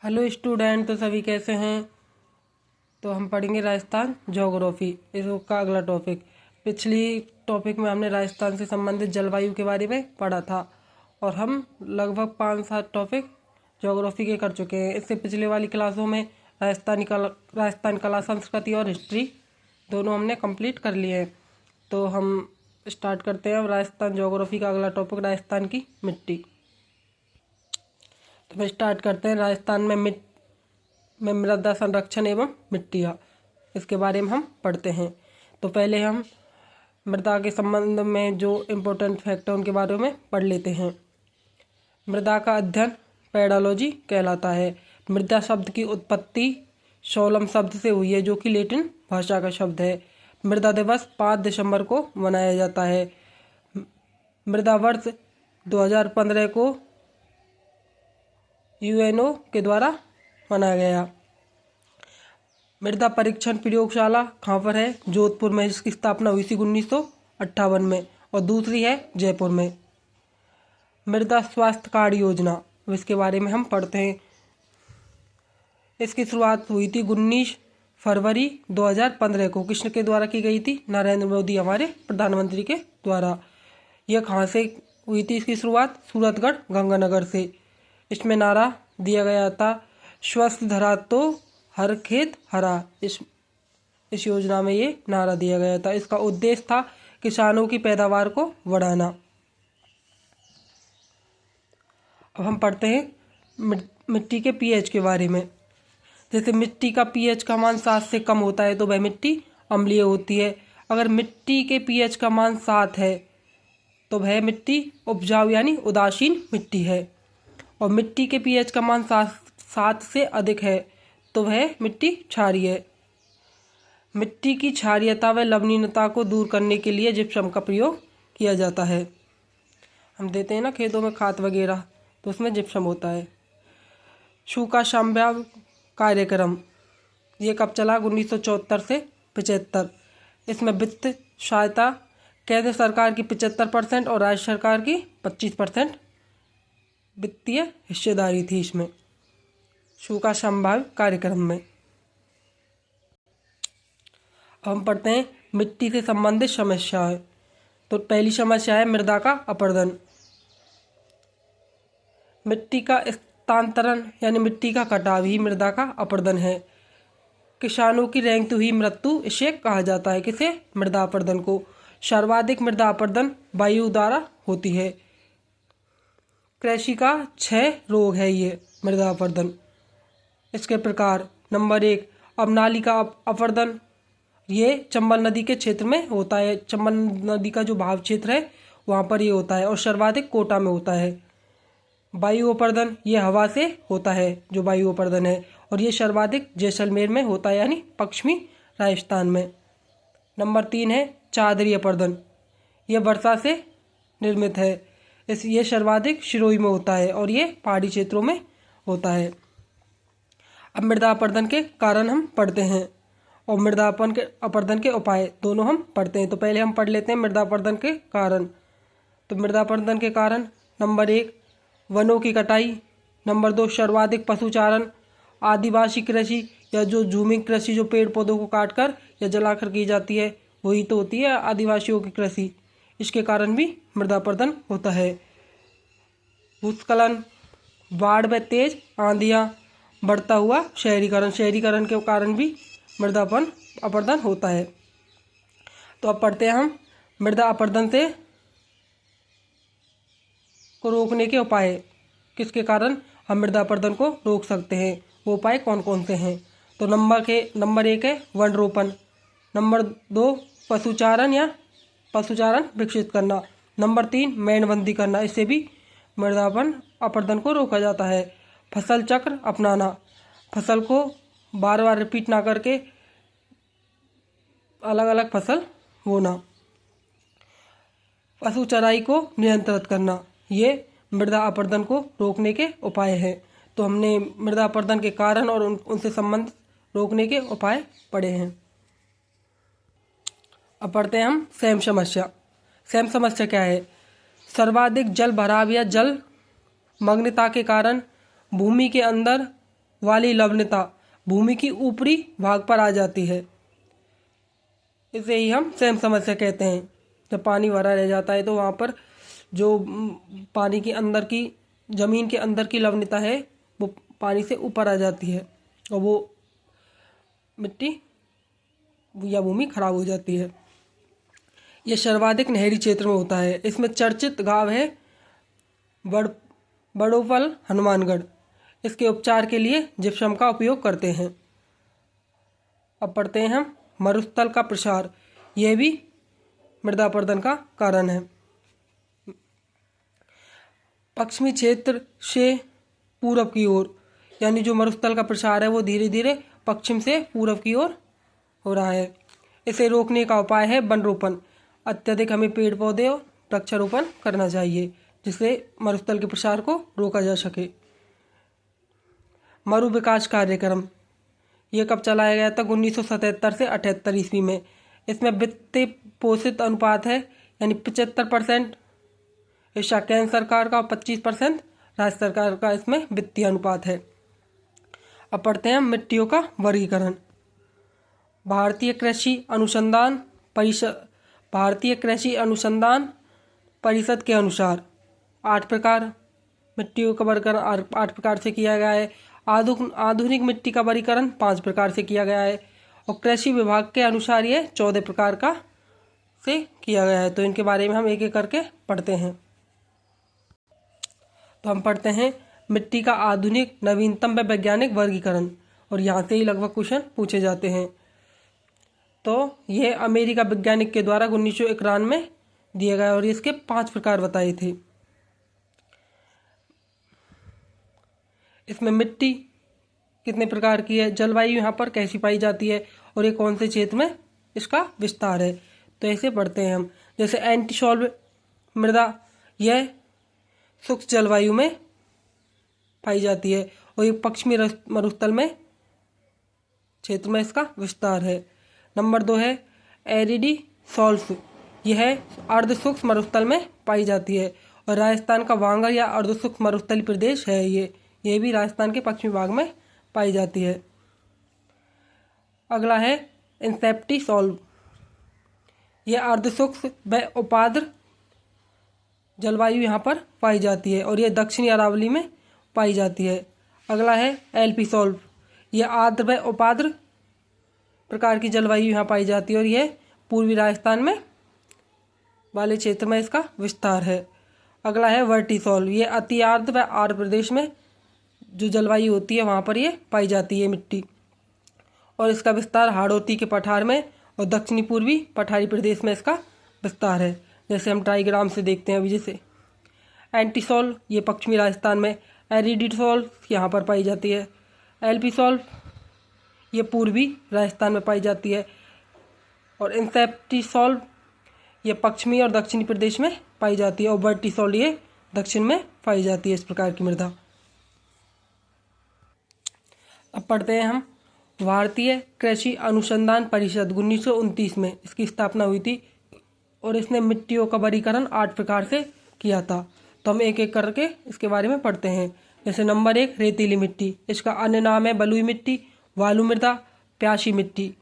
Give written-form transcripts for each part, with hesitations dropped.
Hello student, तो सभी कैसे हैं। तो हम पढ़ेंगे राजस्थान ज्योग्राफी, इसका अगला टॉपिक। पिछली टॉपिक में हमने राजस्थान से संबंधित जलवायु के बारे में पढ़ा था और हम लगभग 5-7 टॉपिक ज्योग्राफी के कर चुके हैं। इससे पिछले वाली क्लासों में राजस्थान कला, संस्कृति और हिस्ट्री दोनों हमने कंप्लीट कर लिए हैं। तो हम स्टार्ट करते हैं अब राजस्थान ज्योग्राफी का अगला टॉपिक, राजस्थान की मिट्टी। तो मैं स्टार्ट करते हैं राजस्थान में मृदा संरक्षण एवं मिट्टियाँ, इसके बारे में हम पढ़ते हैं। तो पहले हम मृदा के संबंध में जो इम्पोर्टेंट फैक्ट है उनके बारे में पढ़ लेते हैं। मृदा का अध्ययन पेडोलॉजी कहलाता है। मृदा शब्द की उत्पत्ति शोलम शब्द से हुई है, जो कि लैटिन भाषा का शब्द है। मृदा दिवस 5 दिसंबर को मनाया जाता है। मृदा वर्ष 2015 को यूएनओ के द्वारा मनाया गया। मृदा परीक्षण प्रयोगशाला कहाँ पर है? जोधपुर में, जिसकी स्थापना हुई थी 1958 में, और दूसरी है जयपुर में। मृदा स्वास्थ्य कार्ड योजना, इसके बारे में हम पढ़ते हैं। इसकी शुरुआत हुई थी 19 फरवरी 2015 को। किसके के द्वारा की गई थी? नरेंद्र मोदी, हमारे प्रधानमंत्री के द्वारा। यह कहाँ से हुई थी इसकी शुरुआत? सूरतगढ़, गंगानगर से। इसमें नारा दिया गया था, स्वस्थ धरा तो हर खेत हरा। इस योजना में ये नारा दिया गया था। इसका उद्देश्य था किसानों की पैदावार को बढ़ाना। अब हम पढ़ते हैं मिट्टी के पीएच के बारे में। जैसे मिट्टी का पीएच का मान 7 से कम होता है तो वह मिट्टी अम्लीय होती है। अगर मिट्टी के पीएच का मान 7 है तो वह मिट्टी उपजाऊ यानी उदासीन मिट्टी है। और मिट्टी के पीएच का मान 7 से अधिक है तो वह मिट्टी क्षारीय है। मिट्टी की क्षारीयता व लवणीयता को दूर करने के लिए जिप्सम का प्रयोग किया जाता है। हम देते हैं ना खेतों में खाद वगैरह, तो उसमें जिप्सम होता है। सूखा संभाव्य कार्यक्रम, ये कब चला? 1974 से 75। इसमें वित्त सहायता केंद्र सरकार की 75% और राज्य सरकार की 25% वित्तीय हिस्सेदारी थी इसमें, सूखा संभाव्य कार्यक्रम में। अब हम पढ़ते हैं मिट्टी से संबंधित समस्याएं। तो पहली समस्या है मृदा का अपरदन। मिट्टी का स्थानांतरण यानी मिट्टी का कटाव ही मृदा का अपरदन है। किसानों की रेंगती हुई मृत्यु इसे कहा जाता है। किसे? मृदा अपरदन को। सर्वाधिक मृदा अपरदन वायु द्वारा होती है। कृषि का 6 रोग है ये मृदा अपरदन। इसके प्रकार, नंबर 1 अवनाली का अपरदन। ये चंबल नदी के क्षेत्र में होता है। चंबल नदी का जो भाव क्षेत्र है वहाँ पर ये होता है और सर्वाधिक कोटा में होता है। वायु अपरदन, ये हवा से होता है जो वायु अपरदन है, और ये सर्वाधिक जैसलमेर में होता है यानी पश्चिमी राजस्थान में। नंबर 3 है चादरी अपरदन। ये वर्षा से निर्मित है। ये सर्वाधिक सिरोही में होता है और ये पहाड़ी क्षेत्रों में होता है। अब मृदा अपरदन के कारण हम पढ़ते हैं और मृदा अपरदन के उपाय दोनों हम पढ़ते हैं। तो पहले हम पढ़ लेते हैं मृदा अपरदन के कारण। तो मृदा अपरदन के कारण, नंबर 1 वनों की कटाई। नंबर 2 सर्वाधिक पशुचारण। आदिवासी कृषि या जो झूमिंग कृषि, जो पेड़ पौधों को काटकर या जलाकर की जाती है, वही तो होती है आदिवासियों की कृषि। इसके कारण भी मृदा अपरदन होता है। भूस्खलन, बाढ़ व तेज आंधियाँ, बढ़ता हुआ शहरीकरण के कारण भी मृदा अपरदन होता है। तो अब पढ़ते हैं हम मृदा अपरदन से को रोकने के उपाय। किसके कारण हम मृदा अपरदन को रोक सकते हैं, वो उपाय कौन कौन से हैं? तो नंबर 1 है वन रोपण। नंबर 2 पशुचारण विकसित करना। नंबर 3 मेड़बंदी करना, इससे भी मृदा अपरदन को रोका जाता है। फसल चक्र अपनाना, फसल को बार बार रिपीट ना करके अलग अलग फसल बोना। पशु चराई को नियंत्रित करना, ये मृदा अपरदन को रोकने के उपाय हैं। तो हमने मृदा अपरदन के कारण और उनसे संबंध रोकने के उपाय पढ़े हैं। अब पढ़ते हैं हम सैम समस्या। सैम समस्या क्या है? सर्वाधिक जल भराव या जल मग्नता के कारण भूमि के अंदर वाली लवणता भूमि की ऊपरी भाग पर आ जाती है। इसे ही हम स्वयं समस्या कहते हैं। जब पानी भरा रह जाता है तो वहाँ पर जो पानी के अंदर की जमीन के अंदर की लवणता है वो पानी से ऊपर आ जाती है और वो मिट्टी या भूमि खराब हो जाती है। यह सर्वाधिक नहरी क्षेत्र में होता है। इसमें चर्चित गांव है बड़ोपल हनुमानगढ़। इसके उपचार के लिए जिप्सम का उपयोग करते हैं। अब पढ़ते हैं हम मरुस्थल का प्रसार। यह भी मृदा अपरदन का कारण है। पश्चिमी क्षेत्र से पूर्व की ओर, यानी जो मरुस्थल का प्रसार है वो धीरे धीरे पश्चिम से पूर्व की ओर हो रहा है। इसे रोकने का उपाय है वन रोपण। अत्यधिक हमें पेड़ पौधे और वृक्षारोपण करना चाहिए जिससे मरुस्थल के प्रसार को रोका जा सके। मरु विकास कार्यक्रम ये कब चलाया गया था? 1977 से 78 ईस्वी में। इसमें वित्तीय पोषित अनुपात है, यानी 75% हिस्सा केंद्र सरकार का और 25% राज्य सरकार का इसमें वित्तीय अनुपात है। अब पढ़ते हैं मिट्टियों का वर्गीकरण। भारतीय कृषि अनुसंधान परिषद के अनुसार 8 प्रकार मिट्टियों का वर्गीकरण 8 प्रकार से किया गया है। आधुनिक मिट्टी का वर्गीकरण 5 प्रकार से किया गया है और कृषि विभाग के अनुसार ये 14 प्रकार का से किया गया है। तो इनके बारे में हम एक एक करके पढ़ते हैं। तो हम पढ़ते हैं मिट्टी का आधुनिक, नवीनतम व वैज्ञानिक वर्गीकरण, और यहाँ से ही लगभग क्वेश्चन पूछे जाते हैं। तो यह अमेरिका वैज्ञानिक के द्वारा 1991 में दिया गया और इसके 5 प्रकार बताए थे। इसमें मिट्टी कितने प्रकार की है, जलवायु यहाँ पर कैसी पाई जाती है और ये कौन से क्षेत्र में इसका विस्तार है। तो ऐसे पढ़ते हैं हम। जैसे एंटीसॉल्व मृदा, यह शुष्क जलवायु में पाई जाती है और ये पश्चिमी मरुस्थल में क्षेत्र में इसका विस्तार है। नंबर 2 है एरिडीसॉल्व, यह अर्ध शुष्क मरुस्थल में पाई जाती है और राजस्थान का वांगड़ या अर्ध शुष्क मरुस्थलीय प्रदेश है। ये भी राजस्थान के पश्चिमी भाग में पाई जाती है। अगला है इंसेप्टिसॉल्व, यह अर्ध शुष्क व उपाद्र जलवायु यहाँ पर पाई जाती है और यह दक्षिणी अरावली में पाई जाती है। अगला है एल्पिसॉल्व, यह आर्द्र व उपाद्र प्रकार की जलवायु यहाँ पाई जाती है और यह पूर्वी राजस्थान में वाले क्षेत्र में इसका विस्तार है। अगला है वर्टिसॉल्व, यह अति आर्द्र व आर्द्र प्रदेश में जो जलवायु होती है वहाँ पर यह पाई जाती है मिट्टी, और इसका विस्तार हाड़ौती के पठार में और दक्षिणी पूर्वी पठारी प्रदेश में इसका विस्तार है। जैसे हम डायग्राम से देखते हैं अभी। जैसे एंटीसॉल्व ये पश्चिमी राजस्थान में, एरिडीसॉल्व यहाँ पर पाई जाती है, एल्पिसॉल्व ये पूर्वी राजस्थान में पाई जाती है और इंसेप्टिसॉल्व ये पश्चिमी और दक्षिणी प्रदेश में पाई जाती है और वर्टिसॉल्व ये दक्षिण में पाई जाती है। इस प्रकार की मृदा। अब पढ़ते हैं हम भारतीय कृषि अनुसंधान परिषद 1929 में इसकी स्थापना हुई थी और इसने मिट्टियों का वर्गीकरण 8 प्रकार से किया था। तो हम एक एक करके इसके बारे में पढ़ते हैं। जैसे नंबर 1 रेतीली मिट्टी, इसका अन्य नाम है बलुई मिट्टी, वालू मृदा, प्यासी मिट्टी।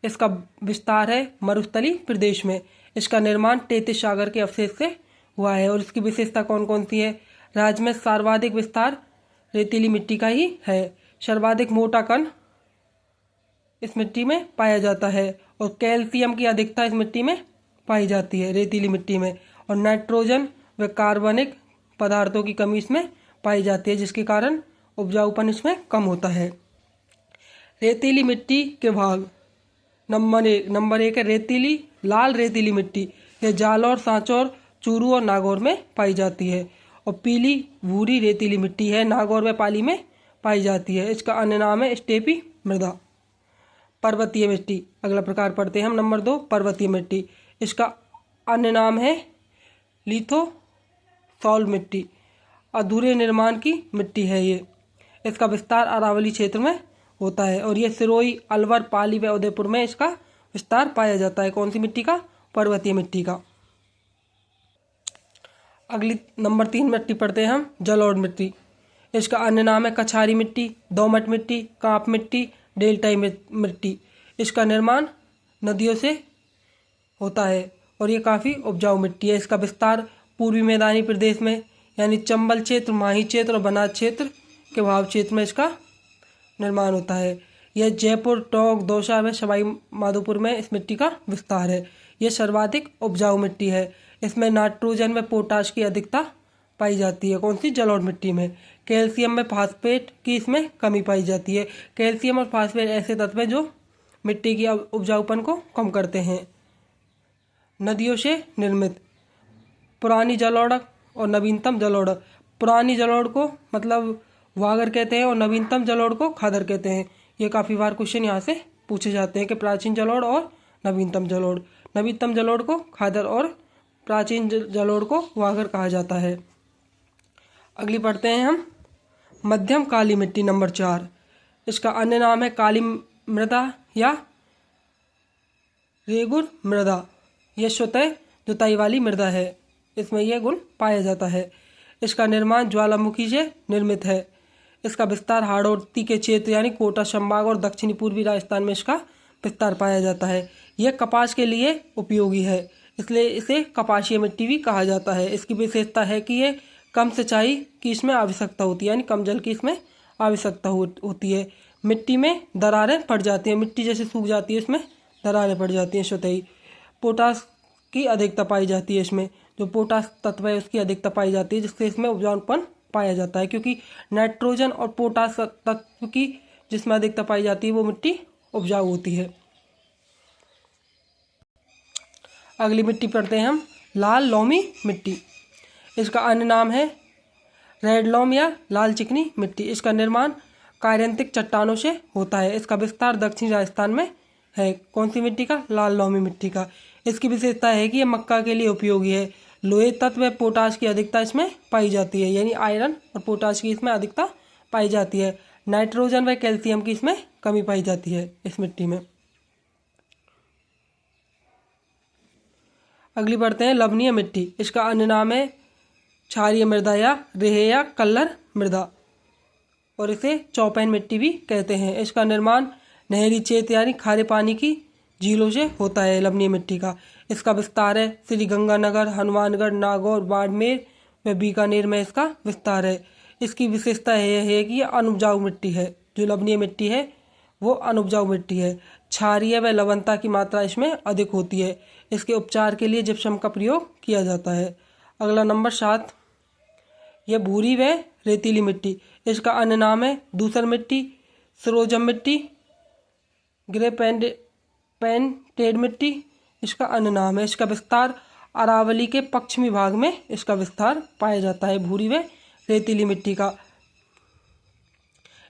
इसका विस्तार है मरुस्थलीय प्रदेश में। इसका निर्माण तैतीस सागर के अवशेष से हुआ है और इसकी विशेषता कौन कौन सी है? राज्य में सर्वाधिक विस्तार रेतीली मिट्टी का ही है। सर्वाधिक मोटा कण इस मिट्टी में पाया जाता है और कैल्शियम की अधिकता इस मिट्टी में पाई जाती है रेतीली मिट्टी में, और नाइट्रोजन व कार्बनिक पदार्थों की कमी इसमें पाई जाती है जिसके कारण उपजाऊपन इसमें कम होता है। रेतीली मिट्टी के भाग नंबर 1 है रेतीली लाल रेतीली मिट्टी। यह जालौर, सांचौर, चूरू और नागौर में पाई जाती है। और पीली भूरी रेतीली मिट्टी है, नागौर व पाली में पाई जाती है। इसका अन्य नाम है स्टेपी मृदा। पर्वतीय मिट्टी, अगला प्रकार पढ़ते हैं हम। नंबर 2 पर्वतीय मिट्टी, इसका अन्य नाम है लिथोसॉल्व मिट्टी। अधूरे निर्माण की मिट्टी है ये। इसका विस्तार अरावली क्षेत्र में होता है और ये सिरोही, अलवर, पाली व उदयपुर में इसका विस्तार पाया जाता है। कौन सी मिट्टी का? पर्वतीय मिट्टी का। अगली नंबर 3 मिट्टी पढ़ते हैं हम जलोढ़ मिट्टी। इसका अन्य नाम है कछारी मिट्टी, दोमट मिट्टी, कांप मिट्टी, डेल्टाई मिट्टी। इसका निर्माण नदियों से होता है और ये काफ़ी उपजाऊ मिट्टी है। इसका विस्तार पूर्वी मैदानी प्रदेश में यानी चंबल क्षेत्र, माही क्षेत्र और बनास क्षेत्र के भाव क्षेत्र में इसका निर्माण होता है। यह जयपुर, टोंक, दौसा में सवाई माधोपुर में इस मिट्टी का विस्तार है। यह सर्वाधिक उपजाऊ मिट्टी है। इसमें नाइट्रोजन में पोटाश की अधिकता पाई जाती है। कौन सी? जलोढ़ मिट्टी में। कैल्शियम में फास्फेट की इसमें कमी पाई जाती है। कैल्शियम और फास्फेट ऐसे तत्व हैं जो मिट्टी की उपजाऊपन को कम करते हैं। नदियों से निर्मित पुरानी जलोढ़ और नवीनतम जलोढ़। पुरानी जलोढ़ को मतलब वागर कहते हैं और नवीनतम जलोढ़ को खादर कहते हैं। ये काफ़ी बार क्वेश्चन यहाँ से पूछे जाते हैं कि प्राचीन जलोढ़ और नवीनतम जलोढ़। नवीनतम जलोढ़ को खादर और प्राचीन जलोढ़ को वागर कहा जाता है। अगली पढ़ते हैं हम मध्यम काली मिट्टी नंबर 4। इसका अन्य नाम है काली मृदा या रेगुर मृदा। यह स्वतः जुताई वाली मृदा है। इसमें यह गुण पाया जाता है। इसका निर्माण ज्वालामुखी से निर्मित है। इसका विस्तार हाड़ौती के क्षेत्र यानी कोटा संभाग और दक्षिणी पूर्वी राजस्थान में इसका विस्तार पाया जाता है। यह कपास के लिए उपयोगी है, इसलिए इसे कपासीय मिट्टी भी कहा जाता है। इसकी विशेषता है कि ये कम सिंचाई की इसमें आवश्यकता होती है यानी कम जल की इसमें आवश्यकता होती है। मिट्टी में दरारें पड़ जाती हैं, मिट्टी जैसे सूख जाती है इसमें दरारें पड़ जाती हैं स्वतः ही। पोटास की अधिकता पाई जाती है। इसमें जो पोटास तत्व है उसकी अधिकता पाई जाती है, जिससे इसमें उपजाऊपन पाया जाता है। क्योंकि नाइट्रोजन और पोटास तत्व की जिसमें अधिकता पाई जाती है वो मिट्टी उपजाऊ होती है। अगली मिट्टी पढ़ते हैं हम लाल लोमी मिट्टी। इसका अन्य नाम है रेड लोम या लाल चिकनी मिट्टी। इसका निर्माण कार्यांतिक चट्टानों से होता है। इसका विस्तार दक्षिणी राजस्थान में है। कौन सी मिट्टी का? लाल लोमी मिट्टी का। इसकी विशेषता है कि यह मक्का के लिए उपयोगी है। लोहे तत्व व पोटाश की अधिकता इसमें पाई जाती है यानी आयरन और पोटाश की इसमें अधिकता पाई जाती है। नाइट्रोजन व कैल्शियम की इसमें कमी पाई जाती है इस मिट्टी में। अगली बढ़ते हैं लवणीय मिट्टी। इसका अन्य नाम है क्षारीय मृदा या रेह या कल्लर मृदा और इसे चौपैन मिट्टी भी कहते हैं। इसका निर्माण नहरी क्षेत्र यानी खारे पानी की झीलों से होता है लवणीय मिट्टी का। इसका विस्तार है श्री गंगानगर, हनुमानगढ़, नागौर, बाड़मेर व बीकानेर में इसका विस्तार है। इसकी विशेषता यह है कि यह अनुपजाऊ मिट्टी है। जो लवणीय मिट्टी है वो अनुपजाऊ मिट्टी है। क्षारीय व लवणता की मात्रा इसमें अधिक होती है। इसके उपचार के लिए जिप्सम का प्रयोग किया जाता है। अगला नंबर 7, यह भूरी व रेतीली मिट्टी। इसका अन्य नाम है दूसर मिट्टी, सरोजम मिट्टी, ग्रे पेंटेड मिट्टी इसका अन्य नाम है। इसका विस्तार अरावली के पश्चिमी भाग में इसका विस्तार पाया जाता है भूरी व रेतीली मिट्टी का।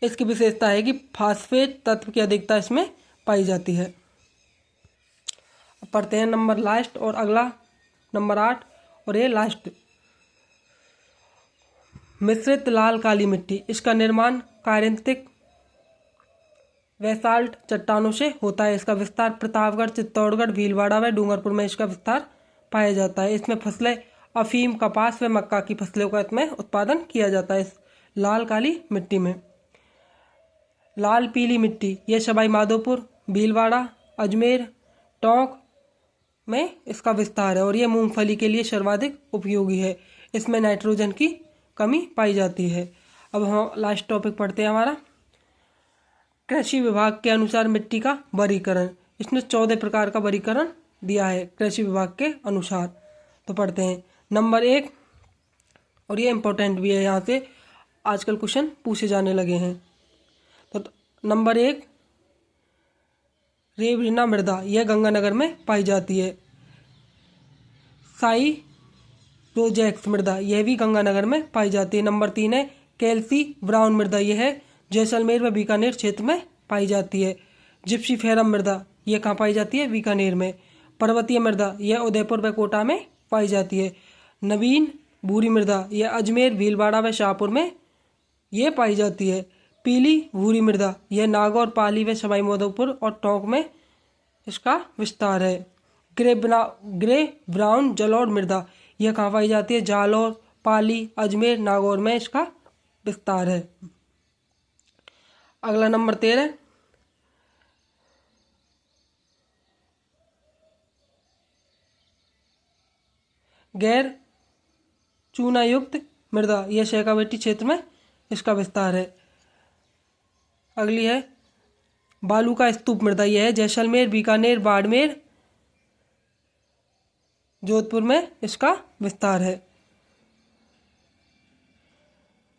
इसकी विशेषता है कि फास्फेट तत्व की अधिकता इसमें पाई जाती है। अब पढ़ते हैं नंबर लास्ट और अगला नंबर 8 और ये लास्ट मिश्रित लाल काली मिट्टी। इसका निर्माण कार्यांतिक बेसाल्ट चट्टानों से होता है। इसका विस्तार प्रतापगढ़, चित्तौड़गढ़, भीलवाड़ा व डूंगरपुर में इसका विस्तार पाया जाता है। इसमें फसलें अफीम, कपास व मक्का की फसलों का इसमें उत्पादन किया जाता है इस लाल काली मिट्टी में। लाल पीली मिट्टी यह सवाई माधोपुर, भीलवाड़ा, अजमेर, टोंक में इसका विस्तार है और यह मूंगफली के लिए सर्वाधिक उपयोगी है। इसमें नाइट्रोजन की कमी पाई जाती है। अब हम लास्ट टॉपिक पढ़ते हैं हमारा कृषि विभाग के अनुसार मिट्टी का वर्गीकरण। इसने 14 प्रकार का वर्गीकरण दिया है कृषि विभाग के अनुसार। तो पढ़ते हैं नंबर 1 और ये इम्पोर्टेंट भी है, यहाँ से आजकल क्वेश्चन पूछे जाने लगे हैं। तो नंबर 1 रेवरिना मृदा, यह गंगानगर में पाई जाती है। साई रोजेक्स मृदा, यह भी गंगानगर में पाई जाती है। नंबर 3 है कैल्सी ब्राउन मृदा, यह है जैसलमेर व बीकानेर क्षेत्र में पाई जाती है। जिप्सीफेरम मृदा, यह कहाँ पाई जाती है? बीकानेर में। पर्वतीय मृदा, यह उदयपुर व कोटा में पाई जाती है। नवीन भूरी मृदा, यह अजमेर, भीलवाड़ा व शाहपुर में यह पाई जाती है। पीली भूरी मृदा, यह नागौर, पाली व सवाई माधोपुर और टोंक में इसका विस्तार है। ग्रे ब्राउन जलोढ़ मृदा, यह कहाँ पाई जाती है? जालौर, पाली, अजमेर, नागौर में इसका विस्तार है। अगला नंबर 13, गैर चूनायुक्त मृदा, यह शेखावटी क्षेत्र में इसका विस्तार है। अगली है बालू का स्तूप मृदा, यह है जैसलमेर, बीकानेर, बाड़मेर, जोधपुर में इसका विस्तार है।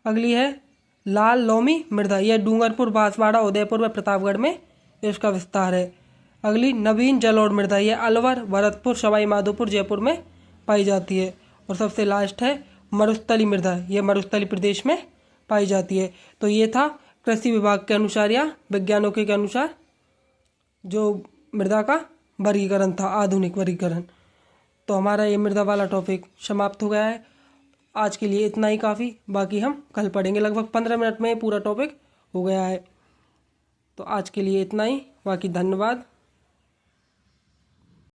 अगली है लाल लोमी मृदा, यह डूंगरपुर, बांसवाड़ा, उदयपुर व प्रतापगढ़ में इसका विस्तार है। अगली नवीन जलोढ़ मृदा, यह अलवर, भरतपुर, सवाई माधोपुर, जयपुर में पाई जाती है। और सबसे लास्ट है मरुस्थली मृदा, यह मरुस्थली प्रदेश में पाई जाती है। तो ये था कृषि विभाग के अनुसार या वैज्ञानिकों के अनुसार जो मृदा का वर्गीकरण था, आधुनिक वर्गीकरण। तो हमारा ये मृदा वाला टॉपिक समाप्त हो गया है। आज के लिए इतना ही काफ़ी, बाकी हम कल पढ़ेंगे। लगभग 15 मिनट में पूरा टॉपिक हो गया है। तो आज के लिए इतना ही, बाकी धन्यवाद।